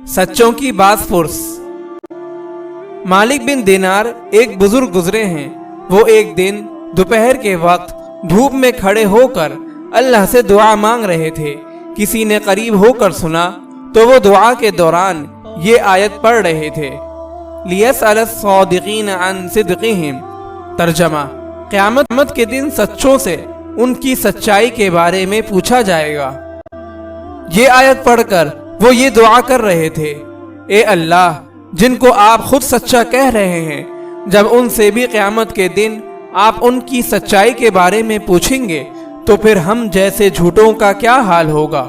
सच्चों की बाज़पुर्स। मालिक बिन दिनार एक बुजुर्ग गुजरे हैं। वो एक दिन दोपहर के वक्त धूप में खड़े होकर अल्लाह से दुआ मांग रहे थे। किसी ने करीब होकर सुना तो वो दुआ के दौरान ये आयत पढ़ रहे थे, लियसअल सादिकीन अन सिद्क़िहिम। तर्जमा, क़यामत के दिन सच्चों से उनकी सच्चाई के बारे में पूछा जाएगा। ये आयत पढ़कर वो ये दुआ कर रहे थे, ए अल्लाह, जिनको आप खुद सच्चा कह रहे हैं, जब उनसे भी क़यामत के दिन आप उनकी सच्चाई के बारे में पूछेंगे तो फिर हम जैसे झूठों का क्या हाल होगा।